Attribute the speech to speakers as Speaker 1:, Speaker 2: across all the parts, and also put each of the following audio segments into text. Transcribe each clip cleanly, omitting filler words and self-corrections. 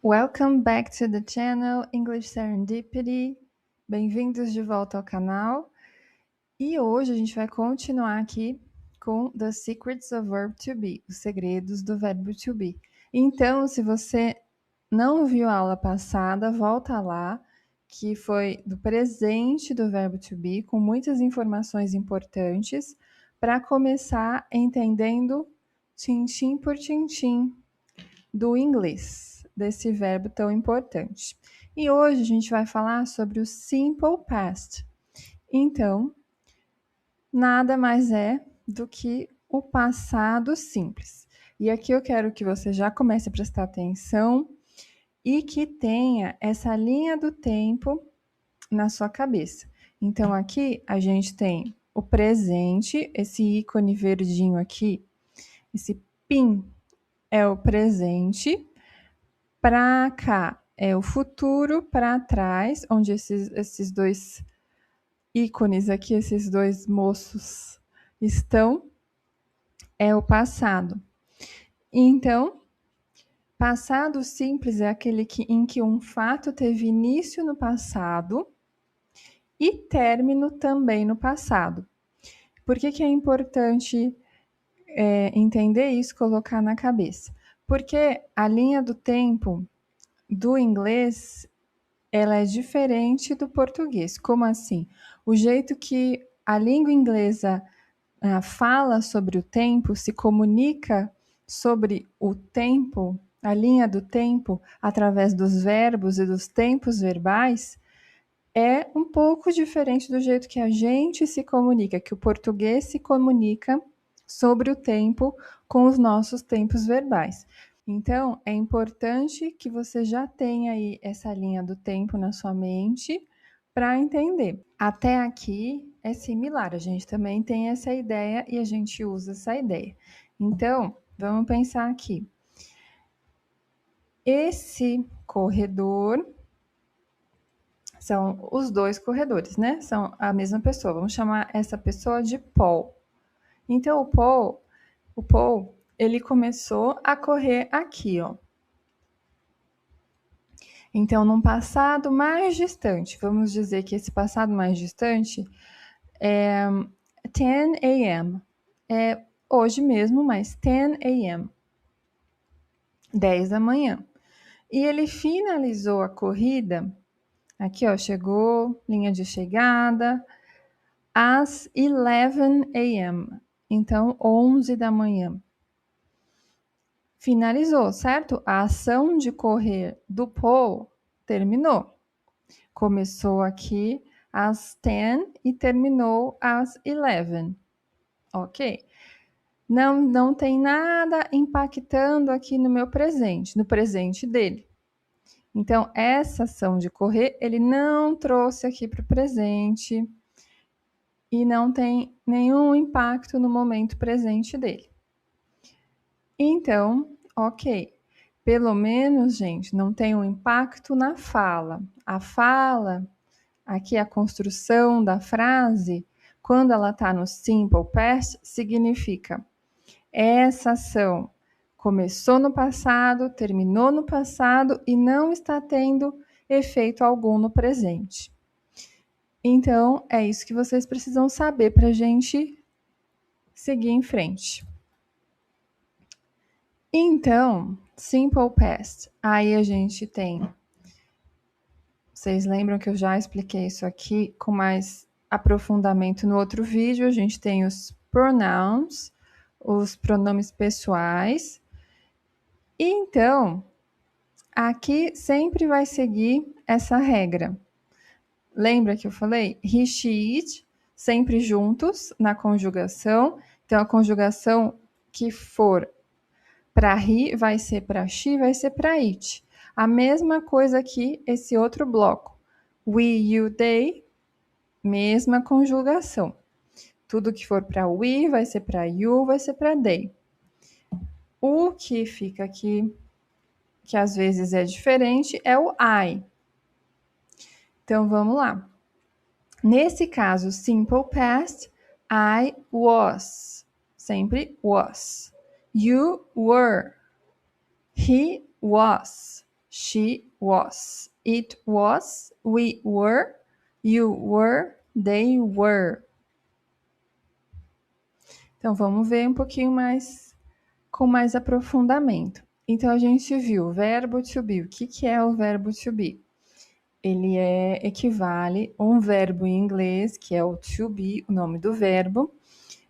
Speaker 1: Welcome back to the channel English Serendipity. Bem-vindos de volta ao canal. E hoje a gente vai continuar aqui com The Secrets of Verb to Be, os segredos do verbo to be. Então, se você não viu a aula passada, volta lá, que foi do presente do verbo to be, com muitas informações importantes, para começar entendendo tintim por tintim do inglês, desse verbo tão importante. E hoje a gente vai falar sobre o simple past. Então, nada mais é do que o passado simples. E aqui eu quero que você já comece a prestar atenção e que tenha essa linha do tempo na sua cabeça. Então, aqui a gente tem o presente, esse ícone verdinho aqui, esse pin é o presente. Para cá é o futuro, para trás, onde esses dois ícones aqui, esses dois moços estão, é o passado. Então, passado simples é aquele em que um fato teve início no passado e término também no passado. Por que é importante entender isso, colocar na cabeça? Porque a linha do tempo do inglês, ela é diferente do português. Como assim? O jeito que a língua inglesa fala sobre o tempo, se comunica sobre o tempo, a linha do tempo, através dos verbos e dos tempos verbais, é um pouco diferente do jeito que a gente se comunica, que o português se comunica sobre o tempo com os nossos tempos verbais. Então, é importante que você já tenha aí essa linha do tempo na sua mente para entender. Até aqui é similar, a gente também tem essa ideia e a gente usa essa ideia. Então, vamos pensar aqui. Esse corredor são os dois corredores, né? São a mesma pessoa. Vamos chamar essa pessoa de Paul. Então, o Paul, ele começou a correr aqui, ó. Então, num passado mais distante, vamos dizer que esse passado mais distante é 10 a.m. É hoje mesmo, mas 10 a.m. 10 da manhã. E ele finalizou a corrida, aqui ó, chegou, linha de chegada, às 11 a.m. Então, 11 da manhã. Finalizou, certo? A ação de correr do Paul terminou. Começou aqui às 10 e terminou às 11. Ok? Não tem nada impactando aqui no meu presente, no presente dele. Então, essa ação de correr, ele não trouxe aqui para o presente e não tem nenhum impacto no momento presente dele. Então, ok. Pelo menos, gente, não tem um impacto na fala. A fala, aqui a construção da frase, quando ela está no simple past, significa essa ação começou no passado, terminou no passado e não está tendo efeito algum no presente. Então, é isso que vocês precisam saber para a gente seguir em frente. Então, simple past. Aí a gente tem... Vocês lembram que eu já expliquei isso aqui com mais aprofundamento no outro vídeo? A gente tem os pronouns, os pronomes pessoais. E então, aqui sempre vai seguir essa regra. Lembra que eu falei? He, she, it, sempre juntos na conjugação. Então, a conjugação que for para he vai ser para she, vai ser para it. A mesma coisa aqui, esse outro bloco. We, you, they, mesma conjugação. Tudo que for para we vai ser para you, vai ser para they. O que fica aqui, que às vezes é diferente, é o I. Então, vamos lá. Nesse caso, simple past, I was. Sempre was. You were. He was. she was, it was, we were, you were, they were. Então, vamos ver um pouquinho mais, com mais aprofundamento. Então, a gente viu o verbo to be. O que é o verbo to be? Ele equivale a um verbo em inglês, que é o to be, o nome do verbo.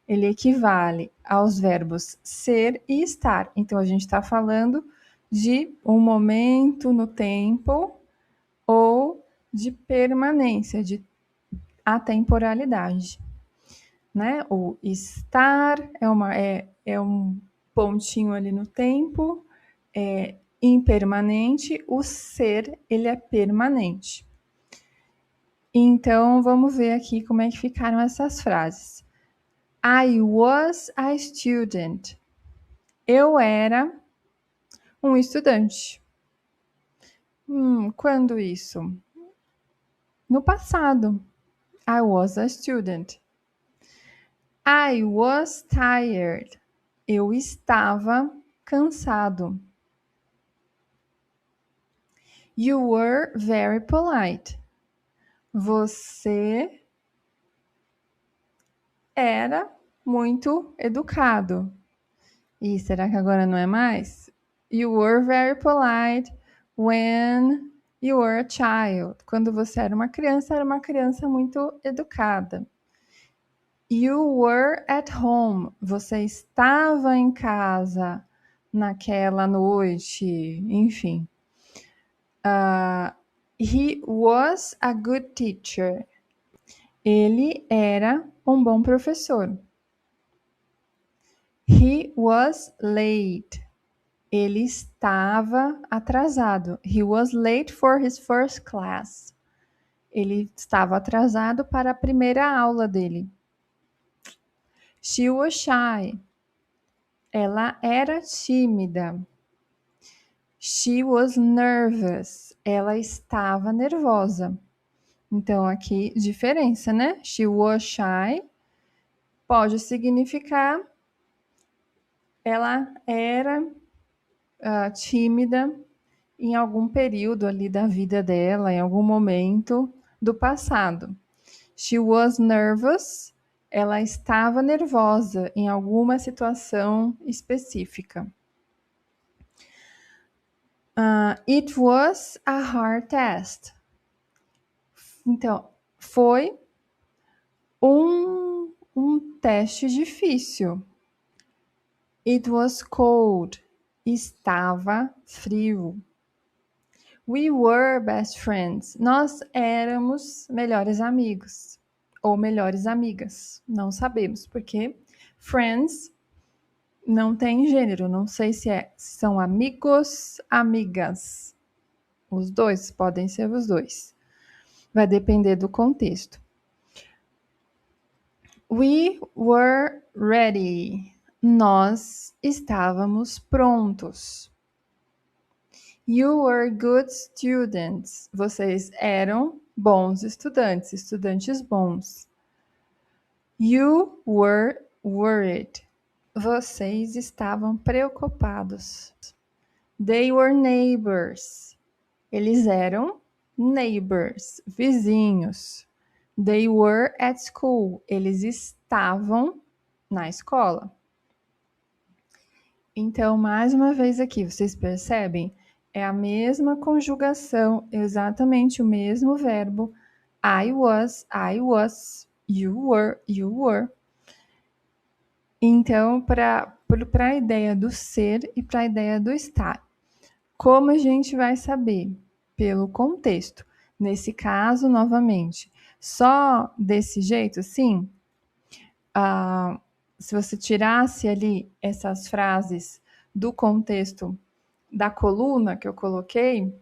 Speaker 1: Ele equivale aos verbos ser e estar. Então, a gente está falando de um momento no tempo ou de permanência, de atemporalidade. Né? O estar é um pontinho ali no tempo, é impermanente. O ser, ele é permanente. Então, vamos ver aqui como é que ficaram essas frases. I was a student. Eu era um estudante. Quando isso? No passado. I was a student. I was tired. Eu estava cansado. You were very polite. Você era muito educado. E será que agora não é mais? You were very polite when you were a child. Quando você era uma criança muito educada. You were at home. Você estava em casa naquela noite. Enfim. He was a good teacher. Ele era um bom professor. He was late. Ele estava atrasado. He was late for his first class. Ele estava atrasado para a primeira aula dele. She was shy. Ela era tímida. She was nervous. Ela estava nervosa. Então, aqui, diferença, né? She was shy pode significar ela era tímida em algum período ali da vida dela, em algum momento do passado. She was nervous. Ela estava nervosa em alguma situação específica. It was a hard test. Então, foi um teste difícil. It was cold. Estava frio. We were best friends. Nós éramos melhores amigos. Ou melhores amigas. Não sabemos, porque friends não tem gênero. Não sei se são amigos, amigas. Os dois, podem ser os dois. Vai depender do contexto. We were ready. Nós estávamos prontos. You were good students. Vocês eram bons estudantes, estudantes bons. You were worried. Vocês estavam preocupados. They were neighbors. Eles eram neighbors, vizinhos. They were at school. Eles estavam na escola. Então, mais uma vez aqui, vocês percebem? É a mesma conjugação, exatamente o mesmo verbo. I was, you were. Então, para a ideia do ser e para a ideia do estar. Como a gente vai saber? Pelo contexto. Nesse caso, novamente, só desse jeito, assim, se você tirasse ali essas frases do contexto da coluna que eu coloquei,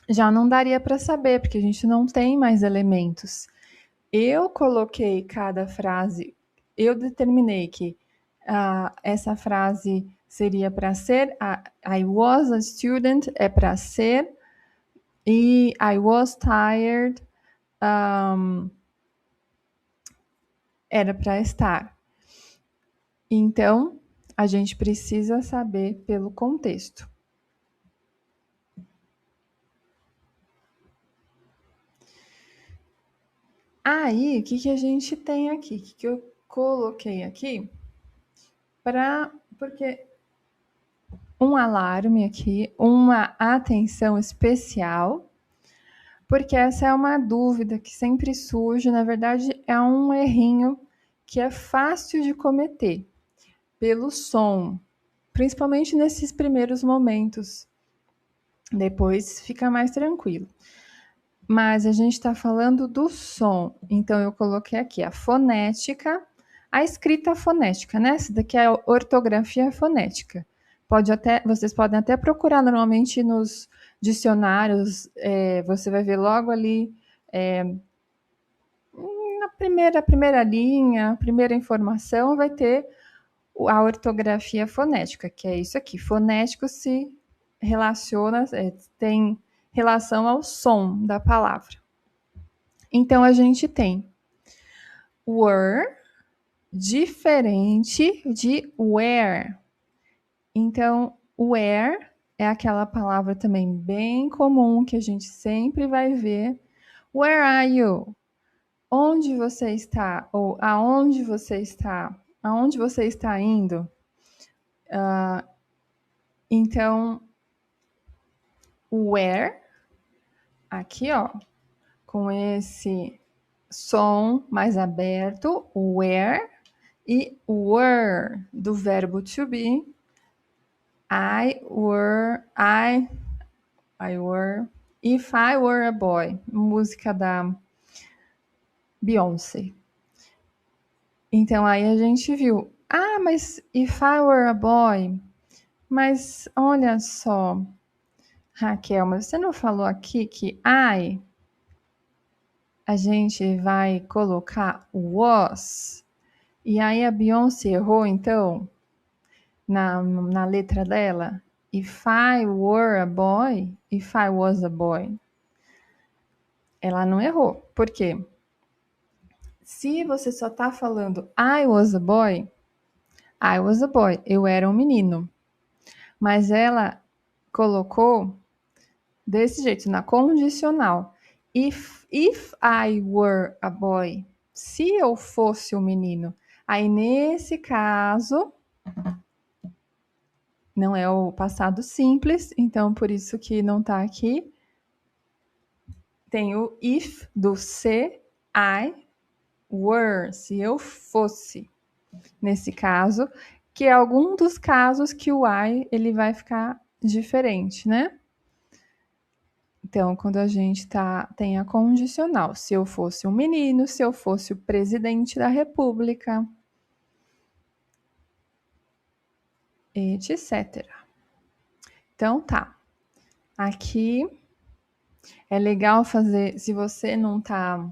Speaker 1: já não daria para saber, porque a gente não tem mais elementos. Eu coloquei cada frase, eu determinei que essa frase seria para ser, I was a student é para ser, e I was tired era para estar. Então, a gente precisa saber pelo contexto. Aí, o que a gente tem aqui? O que eu coloquei aqui? Porque um alarme aqui, uma atenção especial, porque essa é uma dúvida que sempre surge. Na verdade, é um errinho que é fácil de cometer pelo som, principalmente nesses primeiros momentos. Depois fica mais tranquilo. Mas a gente está falando do som, então eu coloquei aqui a fonética, a escrita fonética, né? Essa daqui é a ortografia fonética. Vocês podem até procurar normalmente nos dicionários, você vai ver logo ali na primeira linha, a primeira informação vai ter a ortografia fonética, que é isso aqui. Fonético se relaciona, tem relação ao som da palavra. Então, a gente tem were diferente de where. Então, where é aquela palavra também bem comum que a gente sempre vai ver. Where are you? Onde você está? Ou aonde você está? Aonde você está indo? Então, where, aqui ó, com esse som mais aberto, where, e were, do verbo to be. I were, if I were a boy, música da Beyoncé. Então aí a gente viu, mas if I were a boy, mas olha só, Raquel, mas você não falou aqui que a gente vai colocar was, e aí a Beyoncé errou então na letra dela? If I were a boy, if I was a boy. Ela não errou. Por quê? Se você só tá falando I was a boy, eu era um menino. Mas ela colocou desse jeito, na condicional. If I were a boy, se eu fosse um menino. Aí, nesse caso, não é o passado simples, então por isso que não tá aqui. Tem o if do se, I were, se eu fosse. Nesse caso, que é algum dos casos que o I ele vai ficar diferente, né? Então, quando a gente tem a condicional, se eu fosse um menino, se eu fosse o presidente da república, etc. Então, tá. Aqui é legal fazer, se você não tá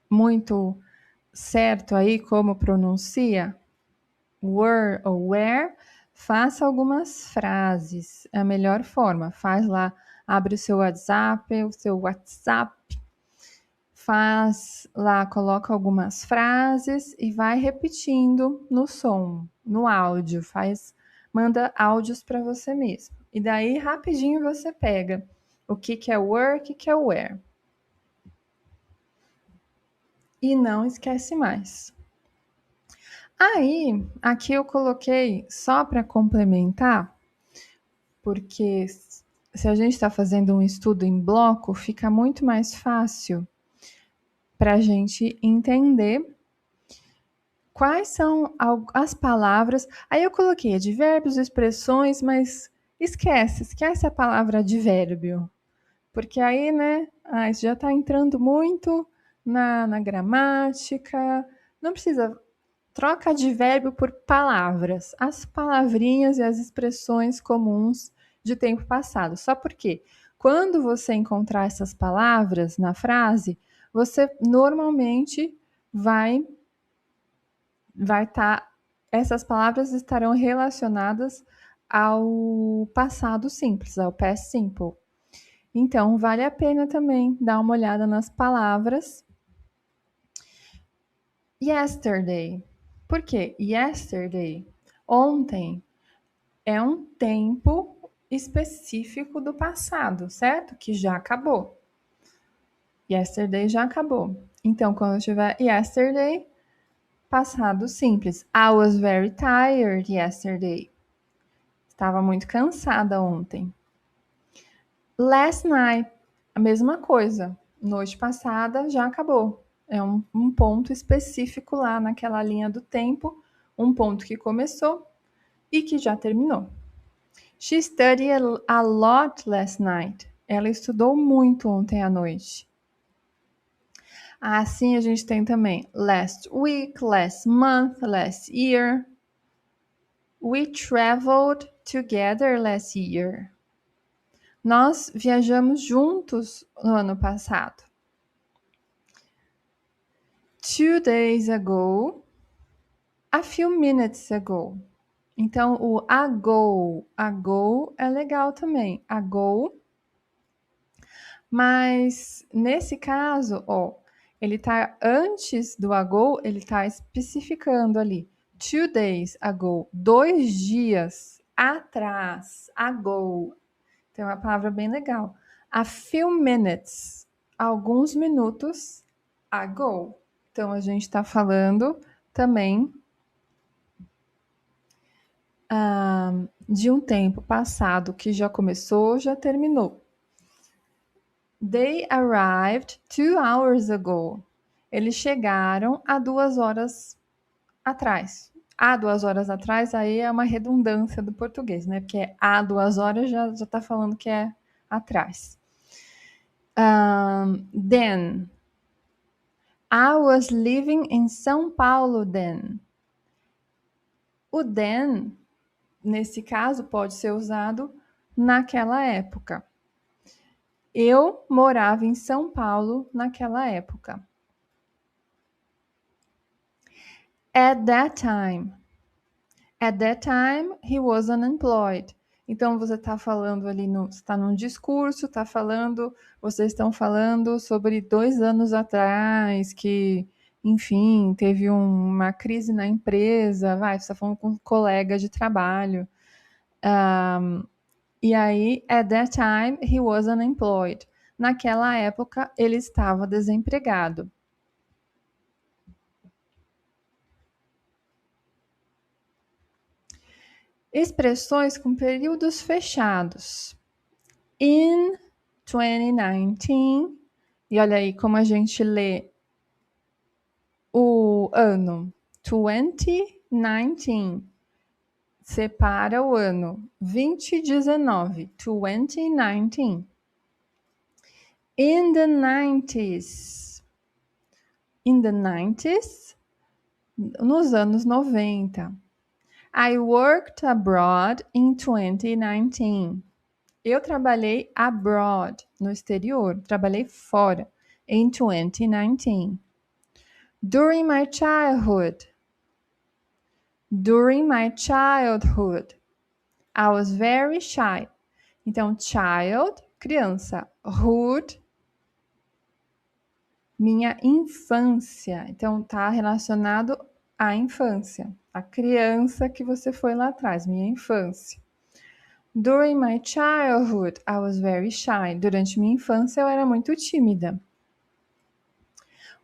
Speaker 1: muito certo aí como pronuncia, were ou where, faça algumas frases. É a melhor forma. Faz lá, abre o seu WhatsApp, faz lá, coloca algumas frases e vai repetindo no som, no áudio. Manda áudios para você mesmo. E daí, rapidinho, você pega o que é were, o que é where. E não esquece mais. Aí, aqui eu coloquei só para complementar, porque se a gente está fazendo um estudo em bloco, fica muito mais fácil para a gente entender quais são as palavras. Aí eu coloquei advérbios, expressões, mas esquece a palavra advérbio, porque aí, né, isso já está entrando muito na gramática, não precisa. Troca advérbio por palavras, as palavrinhas e as expressões comuns de tempo passado. Só porque quando você encontrar essas palavras na frase, você normalmente essas palavras estarão relacionadas ao passado simples, ao past simple. Então, vale a pena também dar uma olhada nas palavras. Yesterday. Por quê? Yesterday, ontem, é um tempo específico do passado, certo? Que já acabou. Yesterday já acabou. Então, quando tiver yesterday, passado simples. I was very tired yesterday. Estava muito cansada ontem. Last night, a mesma coisa. Noite passada já acabou. É um ponto específico lá naquela linha do tempo, um ponto que começou e que já terminou. She studied a lot last night. Ela estudou muito ontem à noite. Assim a gente tem também last week, last month, last year. We traveled together last year. Nós viajamos juntos no ano passado. 2 days ago. A few minutes ago. Então, o ago é legal também. Ago. Mas, nesse caso, ó, ele tá antes do ago, ele tá especificando ali. 2 days ago. 2 dias atrás. Ago. Então, é uma palavra bem legal. A few minutes. Alguns minutos ago. Então, a gente está falando também de um tempo passado que já começou, já terminou. They arrived 2 hours ago. Eles chegaram há 2 horas atrás. Há 2 horas atrás, aí é uma redundância do português, né? Porque há 2 horas já está falando que é atrás. Then. I was living in São Paulo then. O then, nesse caso, pode ser usado naquela época. Eu morava em São Paulo naquela época. At that time. At that time, he was unemployed. Então, você está falando ali, está num discurso, vocês estão falando sobre 2 anos atrás, que, enfim, teve uma crise na empresa, você está falando com um colega de trabalho. E aí, at that time, he was unemployed. Naquela época, ele estava desempregado. Expressões com períodos fechados. In 2019. E olha aí como a gente lê o ano. 2019. Separa o ano. 2019. 2019. In the 90s. In the 90s. Nos anos 90. I worked abroad in 2019. Eu trabalhei abroad, no exterior. Trabalhei fora, em 2019. During my childhood. During my childhood. I was very shy. Então, child, criança. Hood, minha infância. Então, tá relacionado à infância. A criança que você foi lá atrás, minha infância. During my childhood, I was very shy. Durante minha infância, eu era muito tímida.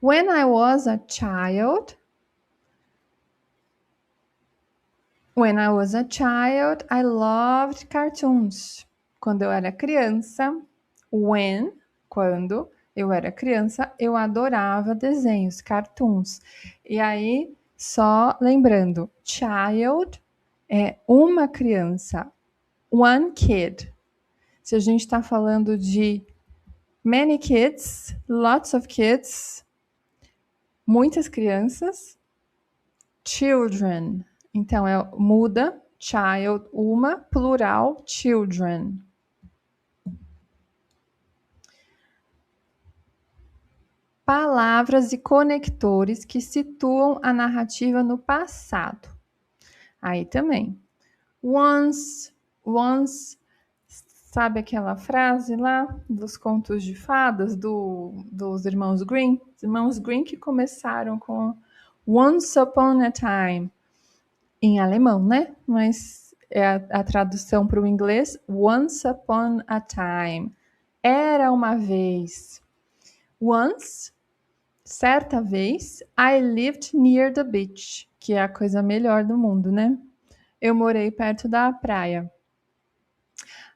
Speaker 1: When I was a child, I loved cartoons. Quando eu era criança, quando eu era criança, eu adorava desenhos, cartoons. E aí, só lembrando, child é uma criança, one kid. Se a gente está falando de many kids, lots of kids, muitas crianças, children. Então, muda, child, uma, plural, children. Palavras e conectores que situam a narrativa no passado. Aí também. Once, sabe aquela frase lá dos contos de fadas dos irmãos Grimm? Os irmãos Grimm que começaram com Once Upon a Time, em alemão, né? Mas é a tradução para o inglês, Once Upon a Time. Era uma vez. Once Certa vez, I lived near the beach, que é a coisa melhor do mundo, né? Eu morei perto da praia.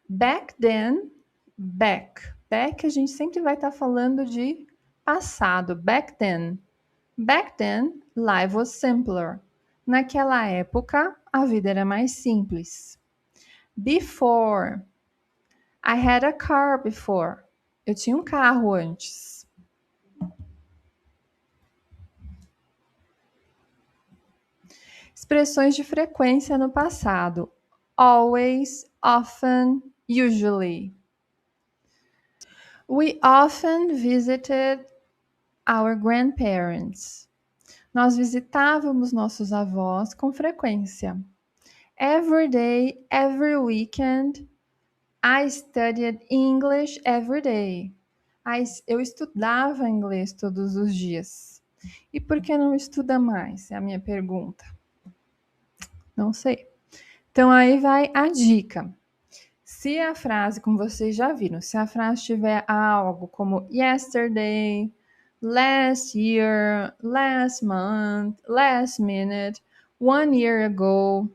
Speaker 1: Back then, back. Back a gente sempre vai estar falando de passado. Back then. Back then, life was simpler. Naquela época, a vida era mais simples. Before. I had a car before. Eu tinha um carro antes. Expressões de frequência no passado. Always, often, usually. We often visited our grandparents. Nós visitávamos nossos avós com frequência. Every day, every weekend, I studied English every day. Eu estudava inglês todos os dias. E por que não estuda mais? É a minha pergunta. Não sei. Então aí vai a dica. Se a frase, como vocês já viram, se a frase tiver algo como yesterday, last year, last month, last minute, 1 year ago,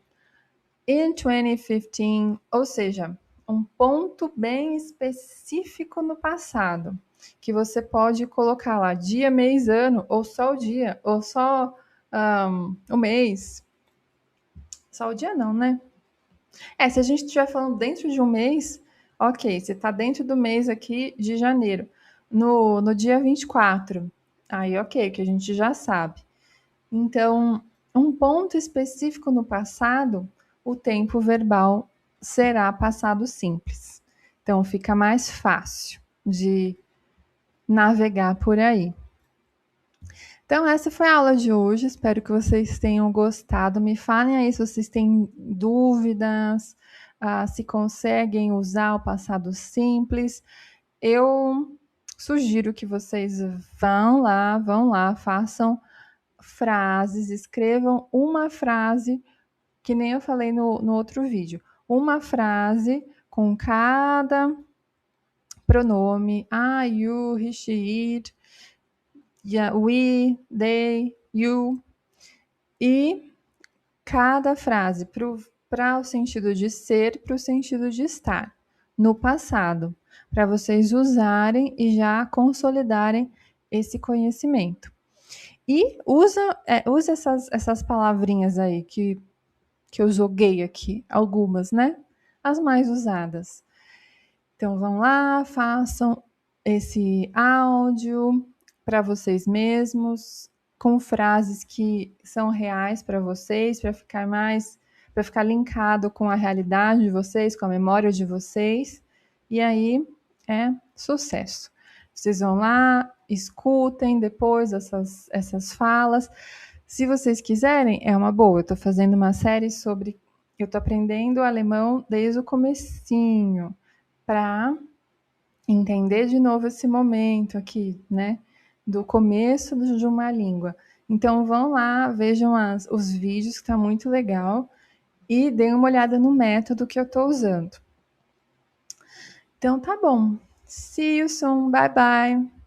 Speaker 1: in 2015, ou seja, um ponto bem específico no passado, que você pode colocar lá dia, mês, ano, ou só o dia, ou só o mês. Só o dia não, né? Se a gente estiver falando dentro de um mês, ok, você está dentro do mês aqui de janeiro, no dia 24, aí ok, que a gente já sabe. Então, um ponto específico no passado, o tempo verbal será passado simples. Então, fica mais fácil de navegar por aí. Então, essa foi a aula de hoje. Espero que vocês tenham gostado. Me falem aí se vocês têm dúvidas, se conseguem usar o passado simples. Eu sugiro que vocês vão lá, façam frases, escrevam uma frase, que nem eu falei no outro vídeo. Uma frase com cada pronome. You, he, she, it. We, they, you, e cada frase para o sentido de ser, para o sentido de estar, no passado, para vocês usarem e já consolidarem esse conhecimento. E usa essas palavrinhas aí que eu joguei aqui, algumas, né? As mais usadas. Então vão lá, façam esse áudio para vocês mesmos, com frases que são reais para vocês, para ficar linkado com a realidade de vocês, com a memória de vocês. E aí é sucesso. Vocês vão lá, escutem depois essas falas. Se vocês quiserem, é uma boa. Eu estou fazendo uma série sobre... Eu estou aprendendo alemão desde o comecinho, para entender de novo esse momento aqui, né? Do começo de uma língua. Então vão lá, vejam os vídeos, que está muito legal, e deem uma olhada no método que eu estou usando. Então tá bom. See you soon. Bye bye.